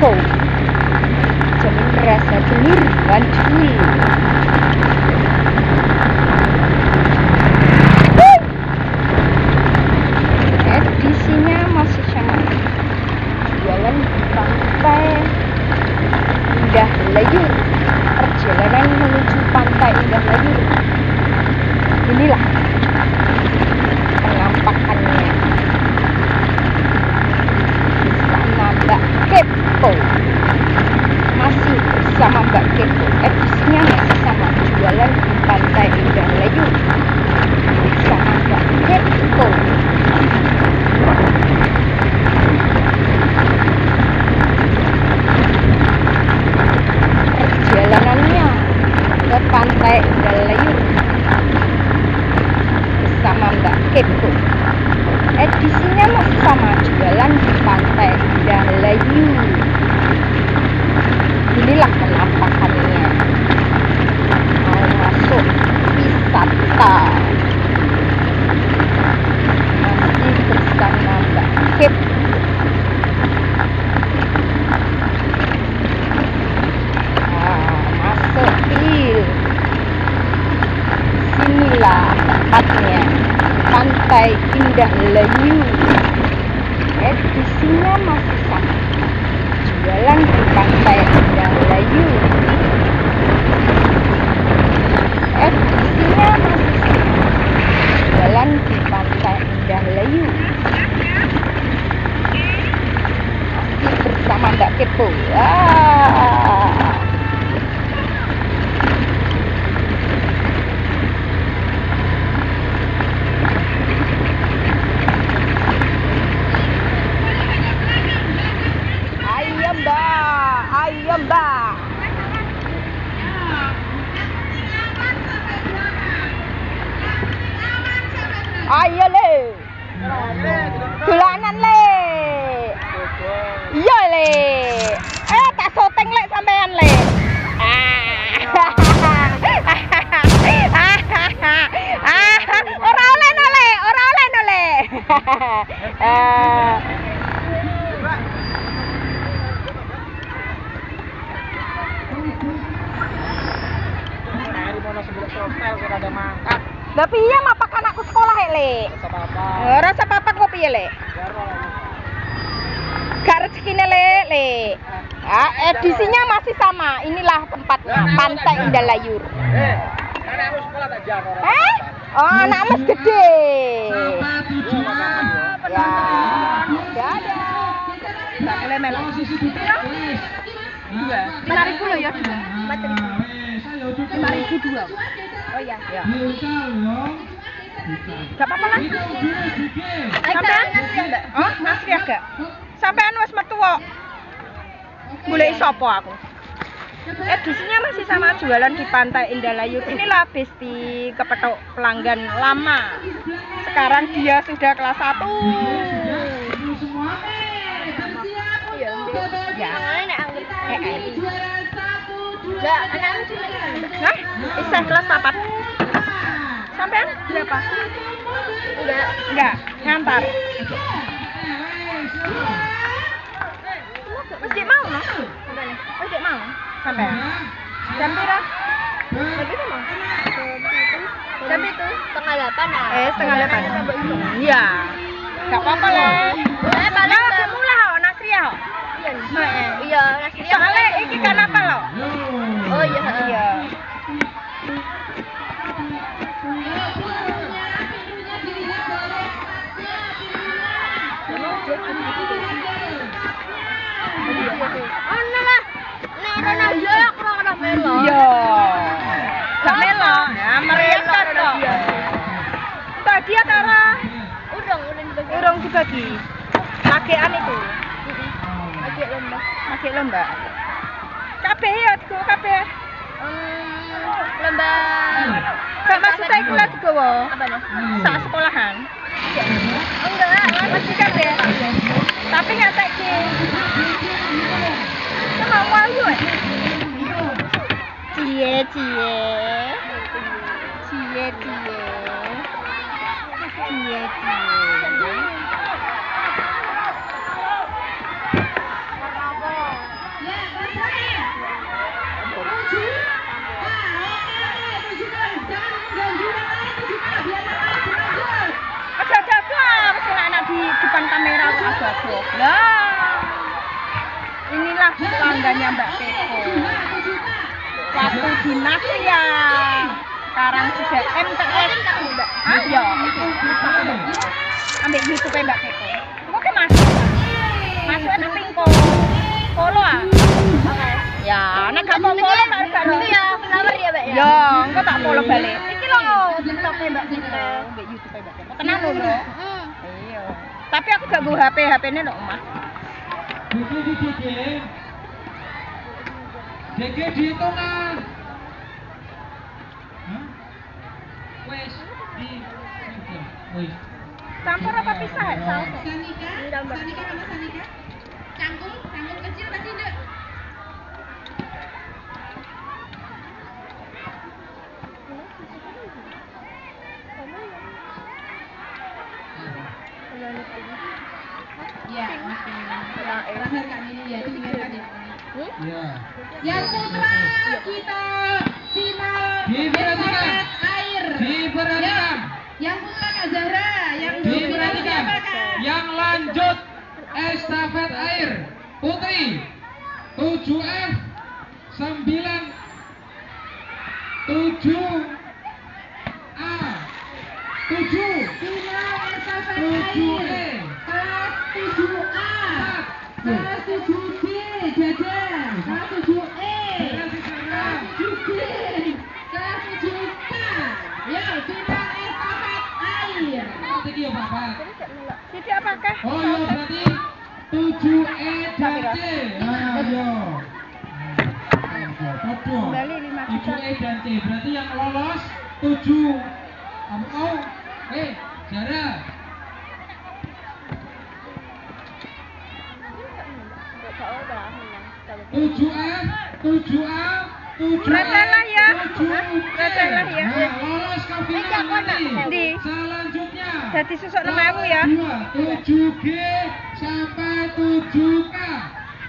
kepo, jamin rasa telur manjul. Edisinya masih sama, jualan di pantai Indah Layur, perjalanan menuju pantai Indah Layur. Inilah penampakannya bersama Mbak Kepo. Masih bersama Mbak Kepo, edisinya masih sama, jualan di pantai Indah Layur bersama Mbak Kepo. Perjalanannya ke pantai Indah Layur bersama Mbak Kepo, edisinya masih sama, jualan di pantai Indah Layur. Inilah penampakannya mau masuk wisata, masih bersama Mbak Kepo. Masuk pil, sinilah tempatnya, pantai Indah Layur. Edisinya masih sama, jualan di pantai Indah Layur. Edisinya masih sama, jualan di pantai Indah Layur. Masih bersama Mbak Kepo. Ayo Mbak. Ayo le. Dolanan le. Iya le. Tak syuting le sampean le. Ora oleh no le, ora oleh no le. Lah piye mapak anakku sekolah le? Rasa apa kok piye le? Gak rezekine le. Edisinya masih sama. Inilah tempatnya, pantai Indah Layur. Anakmu sekolah tak jar. Oh, anakmu gede. Ya. Dadah. Tak boleh melok. 5.000 lo ya. 5.000 dua. Oh iya. Gak apa-apa lah. Sampean ngasih enggak? Oh, ngasih agak. Sampean wis metu kok. Golek sapa aku? Edisinya masih sama, jualan di pantai Indah Layur. Inilah Besti kepethuk pelanggan lama. Sekarang dia sudah kelas 1. Ya. Enggak, anakmu cuma hah? Bisa kelas 4. Sampean berapa? Enggak, ngantar. Mesti mau, no? Mesti mau. Sampean. Jam pira? Jam itu mau. Jam itu setengah 8. Setengah 8. Iya. Enggak apa-apa lah. Balik kamu lah, Nasria. Iya, Nasria. Soalnya iki kan apa lo? Oh iya. Iya. Ono lah. Nek ana yo kurang ana melo. Iya. Gak melo. Ya mereka kok. Tadi antara urung dibagi. Pakean itu. Pakai lomba. Kabeh ya digowo kabeh. Lomba. Gak maksud saya kuliah digowo. Apane? Sak sekolahan. Enggak, masih kabeh. Tapi ngateki. Sama wayu. Cie. adalah pelanggannya Mbak Kepo. Waktu dinas ya sekarang sudah MTS. Ayo, ambil YouTube Mbak Kepo. Oke masuk. Masuknya pingko. Follow ah. Oke. Ya, nek gak mau follow baru itu ya flower ya, Mbak ya. Ya, engko tak follow balik. Iki lho TikTok Mbak Kepo, Mbak YouTube Mbak Kepo. Tenan lho. Iya. Tapi aku gak bawa HP-ne lho, Mas. DG dihitungan. Wes di wes. Campur apa pisah? Saus. Sanika sama Sanika. Cangkul kecil pasti enggak. Ya, terakhir kali ini ya, diingatkan ya. Ya. Yang putra kita final Diperhatikan. air. Diperhatikan. Yang putra Kak Zahra, yang final Diperhatikan. siapa Kak? Yang lanjut estafet air putri 7F 7A 7 Final estafet 7E air kelas 7A, kelas 7B Jajan, kelas 7E, kelas 7B, kelas 7K. Ya, final estafet air. Thank you Bapak. Siti apakah? Oh iya berarti 7E dan C. Nah, yo. Foto. Kembali 5 juta. 7E dan C. Berarti yang lolos 7. Kamu mau? Zara. Tujuh F, 7A, 7E, Recelah ya. 7C. Recelah ya. Nah, lolos ke final nanti. Di. Selanjutnya. Jadi susuk 6.000 ya. 7G sampai 7K.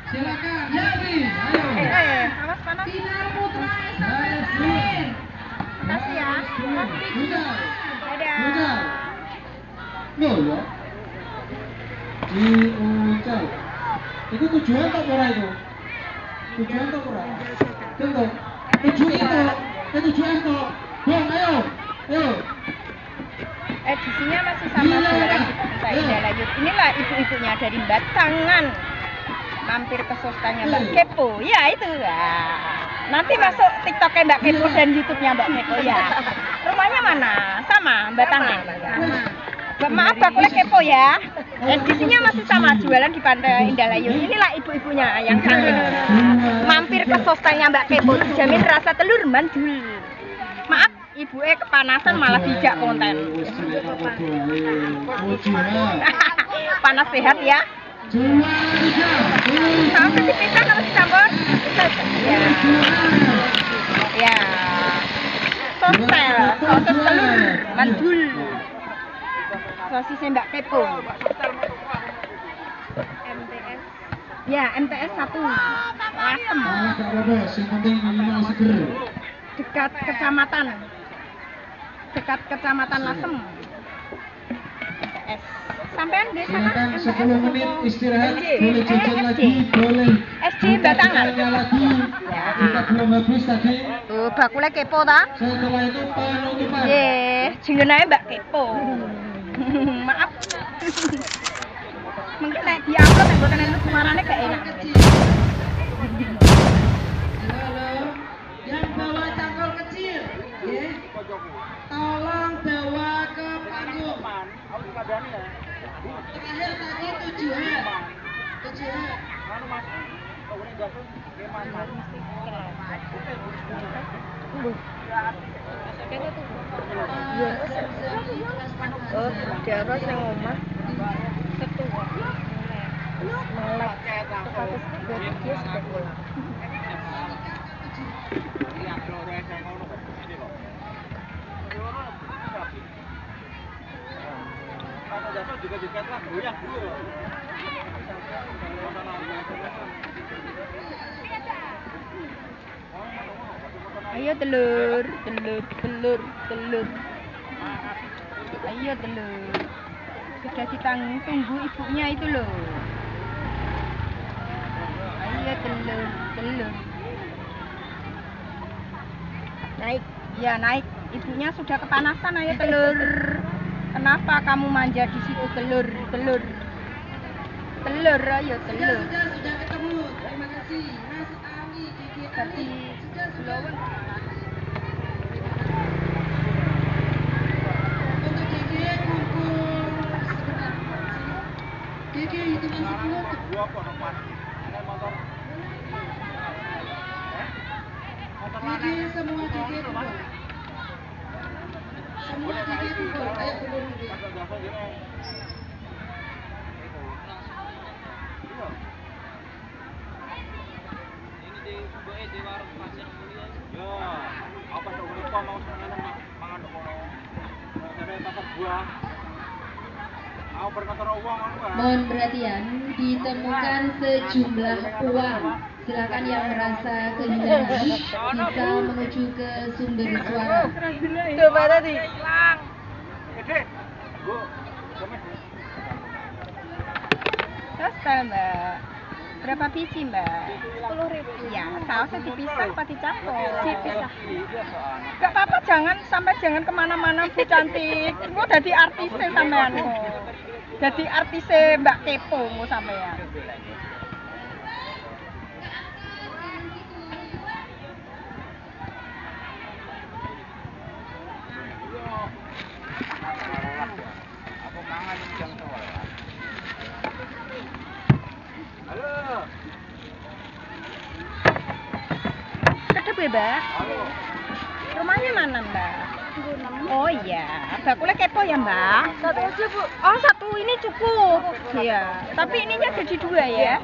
Silakan. Yati, ayo. Awas panas. Final putra estafet air. Makasih ya. Udah. Dadah. Udah. Loh ya. Diucap. Itu tujuan tak ora itu? Tujuan tak ora? Tentu. Tujuh itu. Tujuan itu. Bang, ayo. Ayo. Edisinya masih sama jualan kita Indah Layut. Inilah ibu-ibunya dari Batangan. Mampir ke sostanya Mbak Kepo. Ya itu ya. Nanti masuk TikToknya Mbak Kepo dan YouTube-nya Mbak Kepo ya. Rumahnya mana? Sama Batangan. Maaf Mbak Kule Kepo ya. Edisinya masih sama jualan di Pantai Indah Layut. Inilah ibu-ibunya yang cantik. Mampir ke sostanya Mbak Kepo. Dijamin rasa telur manjul. Maaf, ibunya kepanasan malah bijak konten. Panas sehat ya. Sampai dipisah kalau dicampur. Ya. Ya. Sostel, sosis telur manjul. Sosisnya Mbak Kepo. MTS. Ya, MTS 1. Lasem. Yang penting minimal seger. Dekat kecamatan Lasem. MTS. Sampean di sana Silakan MTS 10 menit istirahat, SD. boleh jajan lagi, boleh SD buka Batangan. channelnya lagi. Kita belum habis tadi. Tuh, bakule Kepo ta? Setelah itu penutupan. Ye, jenenge Mbak Kepo. Maaf. Mungkin nek di-upload nek boten enak suarane gak enak. Halo, yang bawa cangkul kecil, ya. Tolong bawa ke panggung. Terakhir tadi 7H. 7H. Oh, diaros ning omah. Ketua. Melek. Status dia sudah pulang. Juga dikat lah, goyang dulu. Ayo telur. Ayo telur. Sudah ditunggu ibunya itu loh. Ayo. Ya telur, telur. Naik. Ya naik. Ibunya sudah kepanasan, ayo telur. Kenapa kamu manja di situ telur, telur? Telur, ayo telur. Sudah ketemu. Terima kasih. Mas Awi, Gigi Ali. Sudah. Untuk Gigi kumpul sebentar. Gigi hitungan 10. Gua kok nomor. Ini motor. Gigi semua Gigi kumpul. Semua Gigi kumpul. Ayo kumpul Gigi. Ya, apa tuh lupa mau seneng mangan kono. Sampai pasar buah. Mau berkantor uang kan, Pak? Mohon perhatian, ditemukan sejumlah uang. Silakan yang merasa kehilangan bisa menuju ke sumber suara. Coba tadi. Gede. Bu, komen. Terus Mbak. Berapa biji Mbak? 10.000. Ya, sausnya dipisah apa dicampur? Dipisah. Gak apa-apa, jangan kemana-mana Bu cantik. Engko dadi artise sampean kok. Jadi artise Mbak Kepo engko sampean. Aku mangan jam tua. Halo. Kedep ya Mbak? Halo. Rumahnya mana Mbak? Oh iya, bakulnya kepo ya Mbak? Satu aja Bu. Oh satu ini cukup. Iya, tapi ininya jadi 2 ya?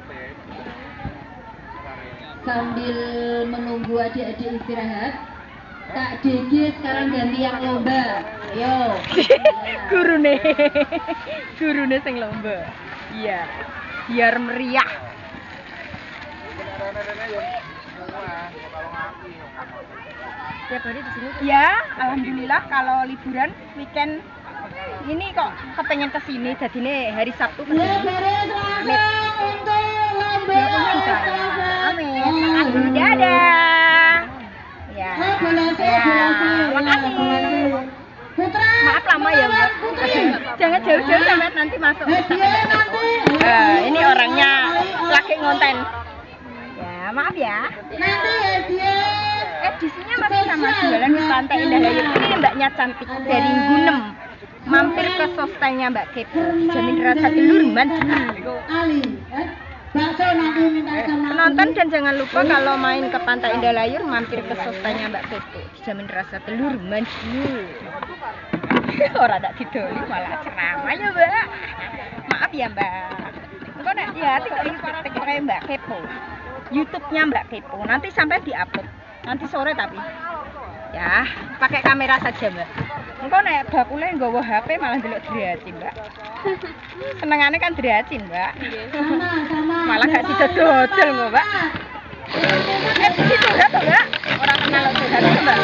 Sambil menunggu adik-adik istirahat, Kak Dede sekarang ganti yang lomba. Ayo. Gurune sing lomba. Iya, biar meriah. Tiap hari di sini. Ya, alhamdulillah kalau liburan weekend ini kok kepengen kesini. Jadi nih hari Sabtu kesini. Ya beres langsung untuk lomba. Amin. Makasih. Dadah. Ya. Makasih. Putra. Maaf lama ya Mbak. Jangan jauh-jauh sampai nanti masuk. Ini orangnya lagi ngonten. Ya, maaf ya. Nanti hadiah. Edisinya masih sama jualan di Pantai Indah Layu. Ini Mbaknya cantik dari Gunem. Mampir ke sostanya Mbak Kepo. Jamin rasa telur manjur. Ali, bakso nanti minta sama Penonton dan jangan lupa kalau main ke Pantai Indah Layur mampir ke sostanya Mbak Kepo. Dijamin rasa telur manjur. Orang tak didoli malah ceramah ya Mbak. Maaf ya Mbak. Engko nek ya TikTok kayak Mbak Kepo. YouTube-nya Mbak Kepo. Nanti sampai diupload. Nanti sore tapi. Ya, pakai kamera saja Mbak. Engko nek bakule nggawa HP malah ndelok Dracin Mbak. Senengane kan Dracin Mbak. sama Malah gak sida dodol kok Mbak. Di situ ya toh Mbak. Orang kenal curhat itu Mbak.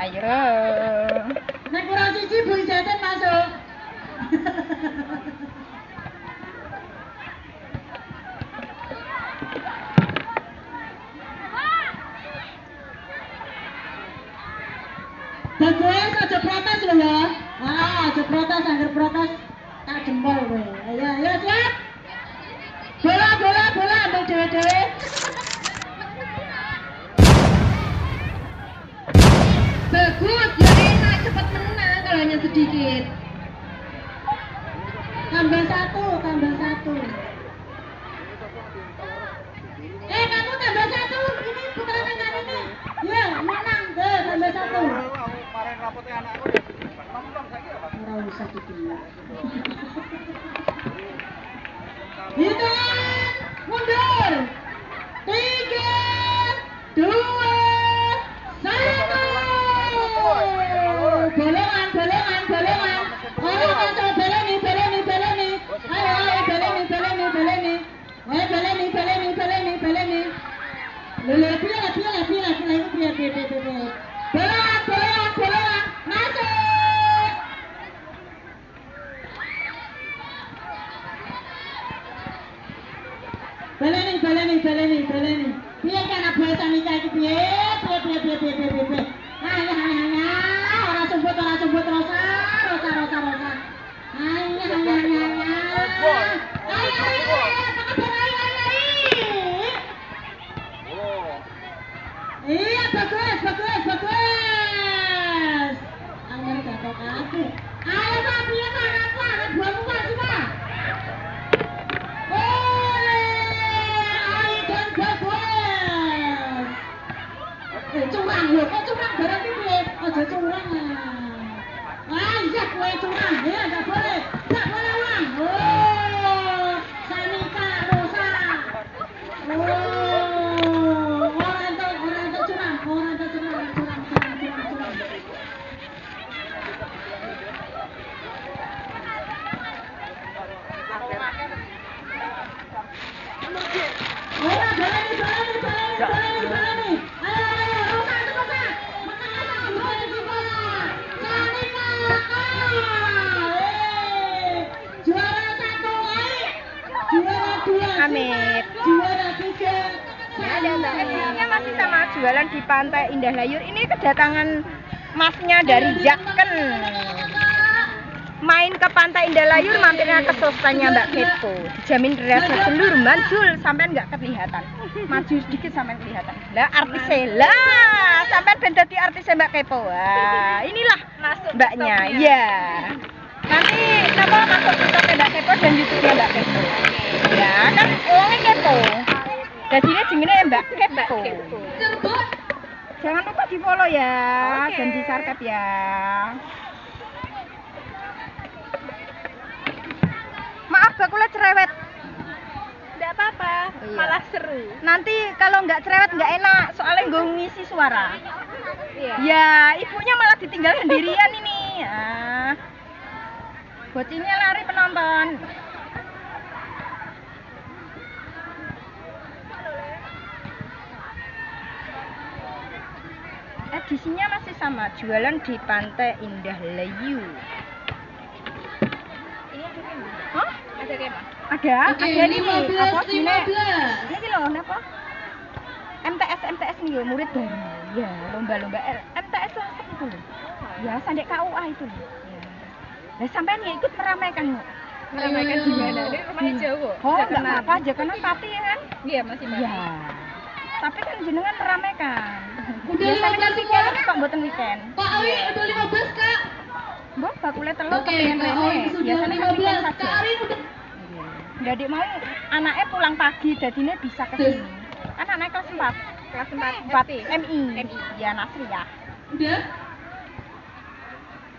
Ayo. nek kurang siji Bu Jaten masuk. Bagus, aja protes lho ya. Aja protes, anggar protes tak jempol kowe. Ayo siap. Bola, ambil dewe-dewe. Bagus, ya enak, cepat menang kalau hanya sedikit. Tambah satu. Kamu tambah satu, ini putaran tangan ini. Ya, menang, tambah satu. Kemarin rapotnya anakku udah nonton saiki apa? Ora usah dibilang. Hitungan mundur. 3, 2, 1. Bolongan. Ayo masuk baleni. Ayo baleni. Lele biar. Bolongan. Masuk. Kok aku. Ayo Pak, piye Pak? Dua muka semua. Ayo dan bagus. Curang lho, kok curang barang iki? Aja curang. Iya kowe curang, ya enggak boleh. Enggak boleh ulang. Oh, Sanika Rosa. Oh, orang itu curang, curang. Orang balani. Ayo, Rosa. Makan boleh gimana? Sanika. Juara 1, ayo. Juara 2. Amit. Juara 3. Episnya masih sama jualan di Pantai Indah Layur. Ini kedatangan masnya dari Jaken. Main ke Pantai Indah Layur, mampirnya ke sosanya Mbak Kepo. Dijamin rasa telur manjul, sampean nggak kelihatan. Maju sedikit sampean kelihatan. Lah artisnya lah, sampean ben dadi artisnya Mbak Kepo. Wah, inilah mbaknya. Iya. Nanti kenapa masuk TikTok Mbak Kepo dan YouTube-nya Mbak Kepo. Ya, kan orangnya kepo. Jadinya jenenge Mbak Kepo. Jangan lupa di-follow ya, dan di-subscribe ya. Maaf, bakula cerewet. Enggak apa-apa, malah seru. Nanti kalau nggak cerewet nggak enak, soalnya gue ngisi suara. Iya. Ya, ibunya malah ditinggal sendirian ini. Ah. Bocilnya lari penonton. Edisinya masih sama, jualan di Pantai Indah Layur. Hah? Ada kemah? Ada ini apa sini? Ini loh, apa? MTS nih loh, murid baru. Ya, lomba-lomba MTS lah itu loh. Ya, sandek KUA itu loh. Ya. Nah, sampean ya ikut meramaikan loh. Meramaikan di mana? Ini rumahnya jauh. Oh, enggak apa-apa, Jakanan Pati ya kan? Iya, masih Pati. Iya. Tapi kan jenengan meramaikan. Udah Biasanya kan 15 weekend, semua. kok mboten weekend. Pak Awi udah 15 Kak. Mbok bakule telur Oke, kepengen Kak rene. Awi sudah Biasanya kan weekend 15. saja. Kak Awi udah Nggak adik mau anaknya pulang pagi, jadinya bisa ke sini. Kan anaknya kelas 4. Kelas 4 MI. Ya Nasri ya. Udah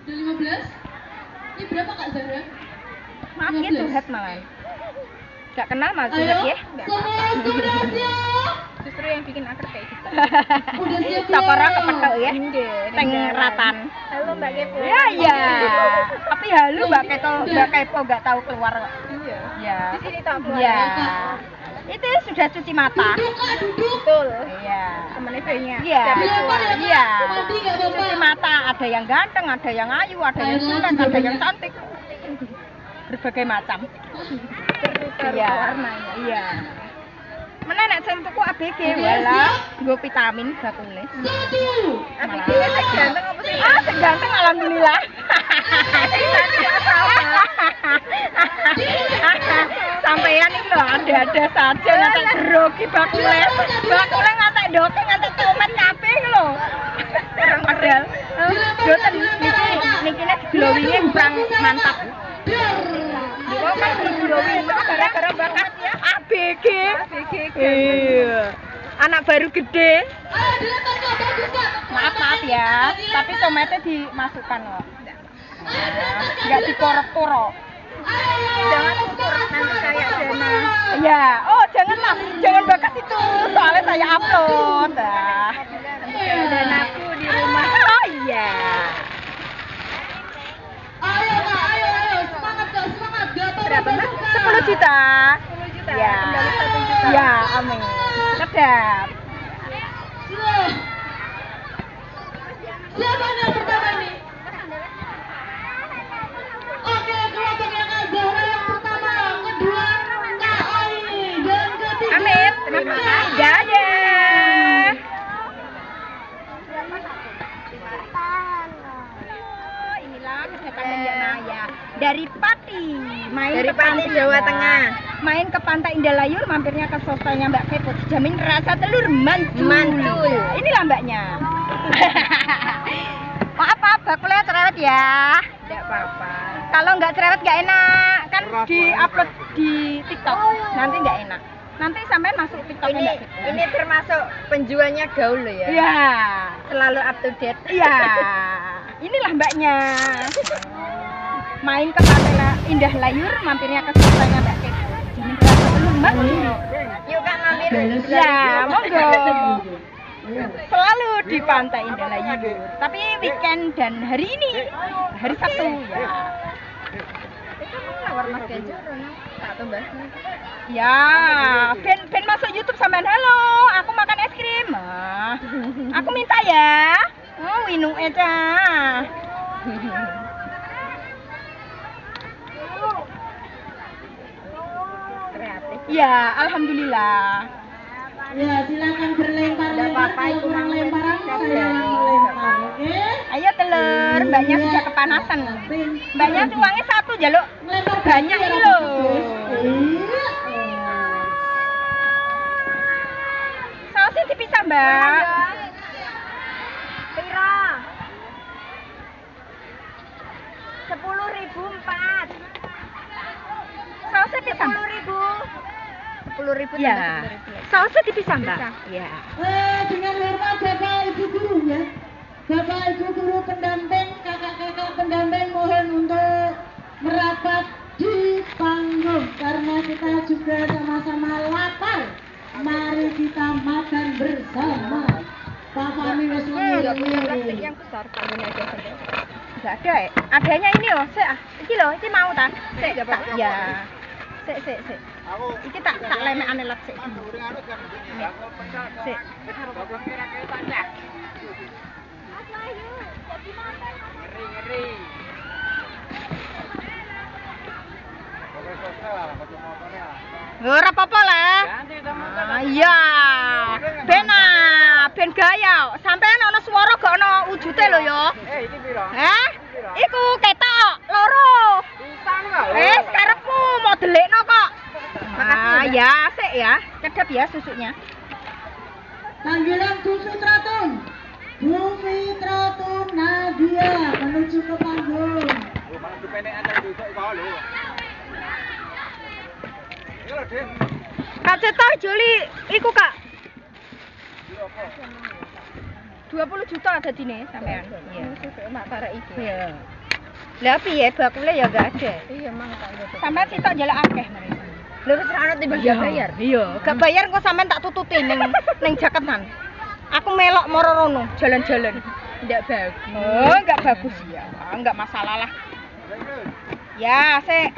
15. Ini berapa Kak Zara? Maaf ya 15. curhat malah. Gak kenal malah Ayo, curhat ya. semua sudah siap. Justru yang bikin akrab kayak gitu. Udah siap Sapora belum? kepethuk ya. Tengeratan. Halo Mbak Kepo. Ya iya. Tapi halu Mbak Kepo gak tahu keluar kok. Iya. Ya. Di sini tak keluar. Iya. Itu sudah cuci mata. Duduk Kak, duduk. Betul. Iya. Temen ibunya. Iya. Silapan ya, Kak. Iya. Mandi nggak apa-apa. Cuci mata, ada yang ganteng, ada yang ayu, ada yang Ayo, jelek, juga ada yang banyak. cantik. Berbagai macam. Berputar Iya. warnanya. Iya. Mana nek sing tuku ABG Oke, wala, siap. nggo vitamin bakule. 1. Malah. ABG sing ganteng apa sih? Ah, sing ganteng alhamdulillah. Sampeyan iki lho ada-ada saja ngantek grogi bakule. Bakule ngantek doke ngantek komen kabeh iki lho. Padahal boten niki glowinge kurang mantap. Kok kan glowing gara-gara bakat ya ABG. Iya. Anak baru gede. Ayo dilempar Kak, bagus Kak. Maaf ya, tapi tomatnya dimasukkan loh. Nggak dikorek-korek. Jangan ukur nanti kayak Dana. Ya, oh janganlah, jangan bakat itu, soalnya saya upload. Danaku di rumah. Oh iya. Ayo Kak, ayo. Semangat Kak, semangat. Gapai Berapa mbak? Kak. 10 juta. 10 juta. Ya. Kembali 1 juta. Ya, amin. Sedap. Siapa yang pertama nih? Oke, kelompok yang Zahra yang pertama, kedua Kak Aini, dan ketiga Amin. Terima kasih. Dadah. Inilah kedatangan Mbak Maya dari Pati, main Dari ke Pati, pantai Jawa ya. Tengah. Main ke Pantai Indah Layur, mampirnya ke sosanya Mbak Kepo, dijamin rasa telur mantul. Mantul. Inilah mbaknya. Maaf bakulnya cerewet ya. Tidak apa-apa. Kalau nggak cerewet nggak enak. Kan di-upload di TikTok. Nanti nggak enak. Nanti sampai masuk TikTok Ini termasuk penjualnya gaul loh ya. Iya. Selalu up to date. Iya. Inilah mbaknya. Main ke Pantai Indah Layur, mampirnya ke sosanya Mbak Kepo. Ini berapa telur Mbak? Yuk Kak mampir. Ya, monggo. Selalu di Pantai Indah Layur. Tapi weekend dan hari ini, hari Sabtu ya. Itu nawar Mas Genjo, Rono. Tak tambah. Ya, ben masuk YouTube sampean. Halo, aku makan es krim. Ah, aku minta ya. Oh, Winung Eca. Kreatif. Ya, alhamdulillah. Ya, silakan berlempar-lempar. Nggak apa-apa, itu Kurang mau lemparan, lempar. saya yang melempar, oke? Ayo telur, mbaknya Iya. sudah kepanasan. Mbaknya uangnya satu jaluk. Melempar Banyak baju ini ya, loh. Iya. Sausnya dipisah mbak. Pira? 10.004. Sausnya pisah. 10.000. 10.000 Ya. Sausnya dipisah mbak. Ya. Dengan hormat Bapak Ibu Guru ya. Bapak Ibu Guru pendamping, kakak-kakak pendamping mohon untuk merapat di panggung karena kita juga sama-sama lapar. Mari kita makan bersama. Pak Fahmi wis Enggak punya plastik yang besar, Pak Guna aja saja. Enggak ada ya. Adanya ini loh, sik ah. Iki loh, iki mau ta? Sik, Nggak apa-apa. ya. Sik. Iki tak lemek ane lat sik. Sik. Ngeri. Pakai sosial lah, pakai motornya. Ora apa-apa lah. Ganti sama Iya. Ben gaya. Sampean ana swara gak ana wujute lho ya. iki piro? Hah? Iku ketok loro. Pisang kok. Karepmu modelekno kok. Makasih, Mbak. Ya, sik ya. Kedap ya susunya. Panggilan Bu Fitratum. Bu Fitratum Nadia menuju ke panggung. Lu malah dipendek antar duduk kau lho. Iki lho, Den. Kak Ceta Joli iku Kak. 20 juta ada dine sampean. Iya. Mak tarik iki. Iya. Lah piye bakule ya enggak ada. Iya, mang tak ngerti. Sampean sitok njaluk akeh mereka. Lho wis ra ono timbang bayar. Iya, gak bayar kok sampean tak tututi ning jaketan. Aku melok moro rono, jalan-jalan. Ndak bagus. Oh, enggak bagus ya. Enggak masalah lah. Ya, sik.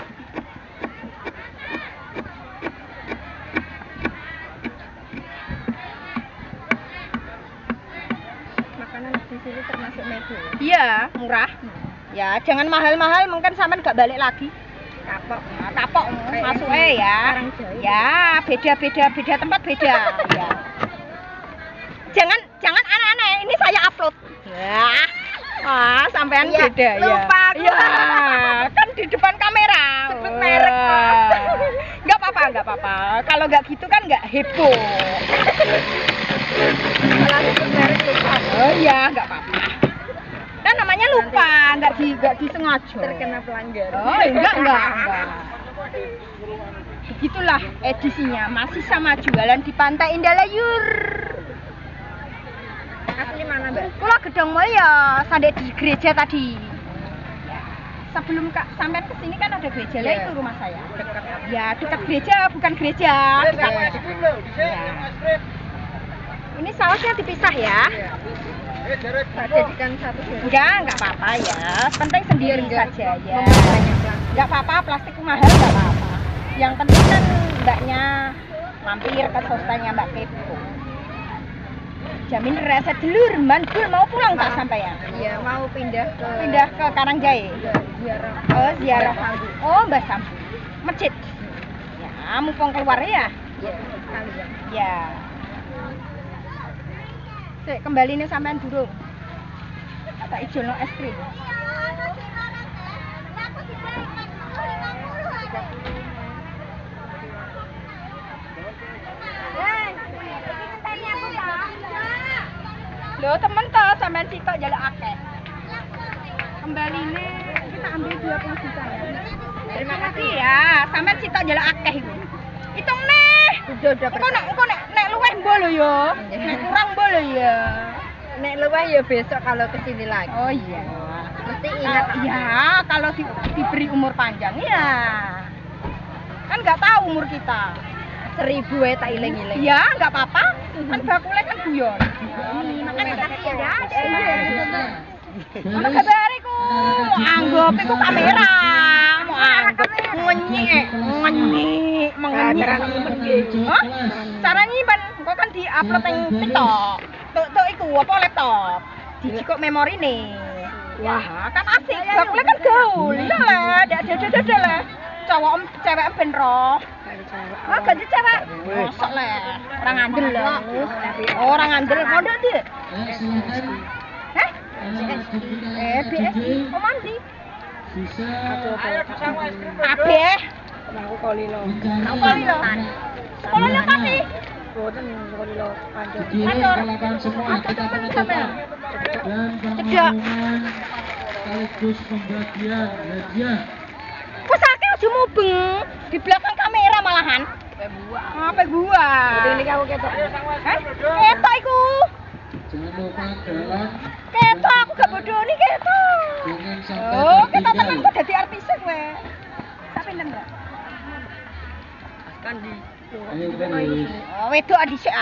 Makanan di sini termasuk mewah. Iya, murah. Ya, jangan mahal-mahal, mungkin sampean gak balik lagi. Kapok. Nah, kapok masuk ya. Karangjae. Ya, beda tempat beda. Ya. Jangan aneh-aneh, ini saya upload. Ya. Wah, sampean Iya, beda ya. lupa aku. Iya, kan di depan kamera. Sebut merek, Pak. Wah. Nggak apa-apa. Kalau nggak gitu kan nggak heboh. Kalau sebut merek lupa. Oh iya, nggak apa-apa. Kan namanya lupa, nggak disengaja. Terkena pelanggaran. Oh, enggak. Begitulah edisinya, masih sama jualan di Pantai Indah Layur. Asli mana, Mbak? Kula Gedong Mulya, sandek di gereja tadi. Ya, sebelum sampai ke sini kan ada gereja, lah Iya. itu rumah saya. Dekat. Ya, dekat gereja, bukan gereja. Dekat. Ya. Ini sausnya dipisah ya. Tak jadikan satu dulu. Enggak apa-apa ya. Penting sendiri Biar saja ya. banyak plastik. Enggak apa-apa, plastik mahal enggak apa-apa. Yang penting kan mbaknya mampir ke sosnya Mbak Kepo. Jamin rasa telur, mantul mau pulang tak sampean? Iya, mau pindah Ke Karangjae. ziarah. Oh, ziarah. Mbah Sambu. Oh, Mbah Sambu. Masjid. Ya, mumpung keluar ya. Iya, sekalian. Ya. Sik, kembali nih sampean durung. Tak ijono es krim. Lho, temen to sampean sitok njaluk akeh. tak ambil 20 juta ya. Terima kasih ya. Sampeyan sitok njaluk akeh iku. Hitung nih. Udah. Engko nek luweh mbok lho ya. Nek kurang mbok lho ya. Nek luwih ya besok kalau kesini lagi. Oh iya. Mesti ingat Ya, kalau diberi umur panjang ya. Kan nggak tahu umur kita. 1000 ya tak iling-iling. Ya, nggak apa-apa. Kan bakule kan guyon. Makanya makasih ya. Ono kabariku. Anggap iku kamera. Mau anggap ngenyek. Hah? Cara nyimpen kok kan di-upload ning TikTok. Tok iku apa laptop. Dijikok memori nih. Wah, kan asik. Bakule kan gaul. Iya lah, ndak ada lah. Cewek ben roh. Oh, ganti cewek. Mosok le. Orang ngandel lah. Orang ngandel mondok dia. Silakan. Hah? BSI. BSI. Oh, mandi. Sisa Ayo disangwa es krim. Kabeh. Aku kolilo. Apa lho? Sekolahnya pasti. Boten kolilo panjang. dikirim kalakan semua kita penutupan dan pengumuman sekaligus pembagian hadiah. Kok sakit aja mubeng di belakang kamera malahan. Apa gua? Ini aku ketok. Ketok iku. Jangan lupa dalam Ketok aku gak bodoh nih ketok. jangan sampai Oh, ketok tenan tertinggal. kok dadi artis kowe. Sampe nang enggak? Kandi. Ayo terus. Oh, wedok dhisik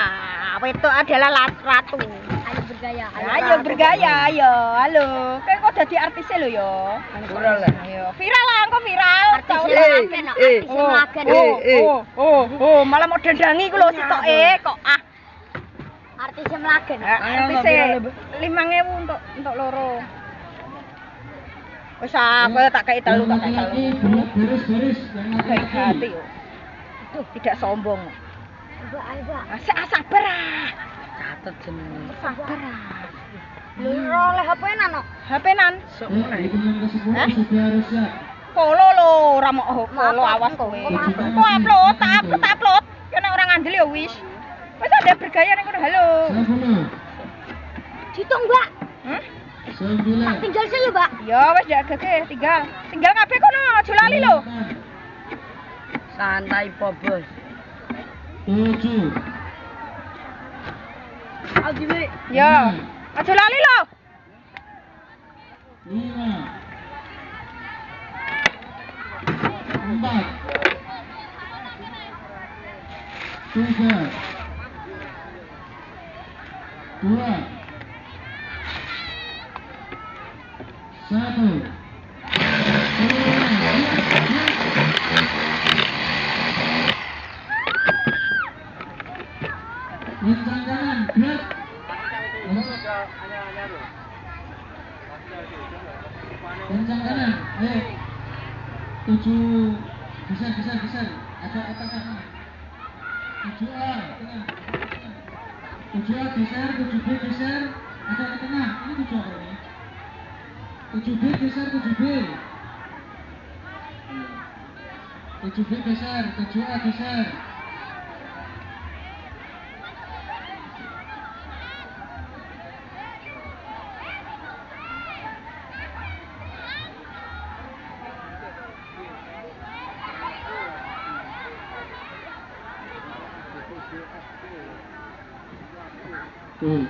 wedok adalah ratu. Ayo bergaya. Ayo bergaya, ayo. Halo. Kowe kok dadi artis lho ya? Viral lah. Ayo, viral lah, engko viral. Oh, malah mau dandangi ku lho sitoke kok Artisnya melagen. Artise 5.000 untuk loro. Wis aku tak kei telu tak kei Laki-laki telu. beres-beres yang Baik hati laki-laki. yo. Tuh, tidak sombong. Mbak. Sabar ah. Catet jenenge. Sabar ah. Lho oleh HP-nan kok. HP-nan. Hitungan ke-10 Hah? sudah harus siap. Follow lo, ora mau follow awas kowe. Kok upload, tak upload. Ya nek ora ngandel ya wis. Wis ada bergaya ning kono. Halo. 10, Ditung, Mbak. 9, Tinggal sih ya, Mbak. Ya wis ndak gege, tinggal kabeh kono, aja lali lho. 8, Santai, Bos. 7, Ya, aja lali lho. 5, 4, 3, 2, 1. Lincang kanan, gerak. Lincang kanan, ayo. 7, geser. Agak ke tengah. 7A, tengah. 7A geser, 7B geser. Agak ke tengah. Ini 7A ini. 7B geser, 7B. 7B geser, 7A geser. Tuh.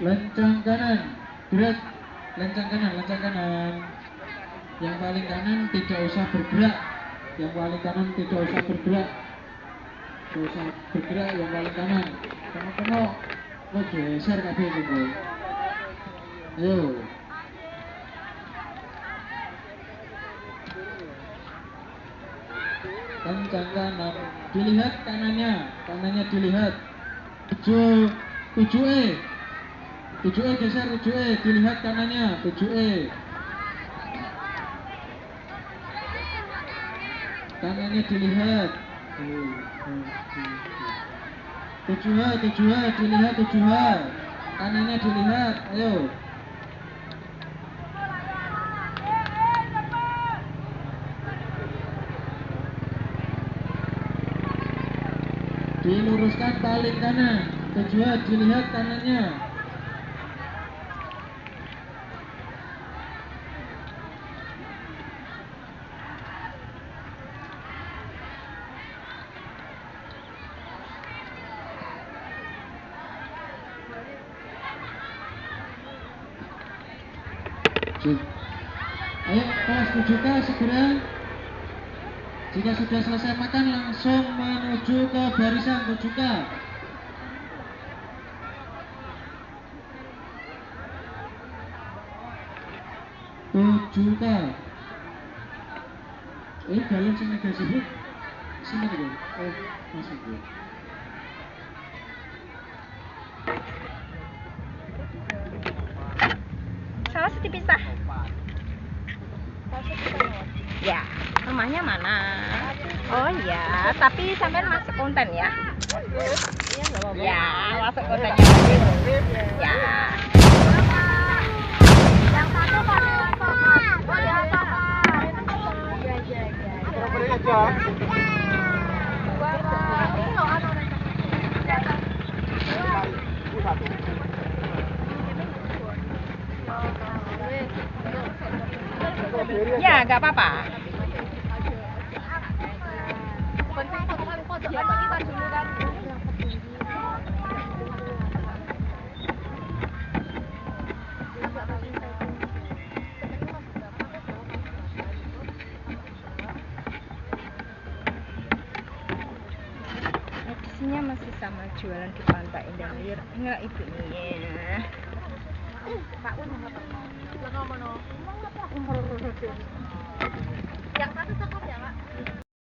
Lencang kanan, gerak. Lencang kanan. Yang paling kanan tidak usah bergerak. Yang paling kanan tidak usah bergerak. Tidak usah bergerak yang paling kanan. Kono-kono lo geser kabeh iki, Boy. Ayo. Kencang kanan, dilihat kanannya dilihat. 7E geser 7E, dilihat kanannya 7E. Kanannya dilihat. 7H dilihat 7H. Kanannya dilihat, ayo. Diluruskan paling kanan. 7H dilihat kanannya. Ayo kelas 7K segera. Jika sudah selesai makan langsung menuju ke barisan 7K. Dalam sini kasih bu, sini bu. Masuk bu. Salah sih dipisah. Ya, rumahnya mana? Oh iya, tapi sampean masuk konten ya. Ya, masuk kontennya. Ya. Yang satu boleh apa? Beri aja. Ya, nggak apa-apa. Edisinya masih sama, jualan di Pantai Indah Hilir. Enggak ibunya. Pak Un ngomong. Yang satu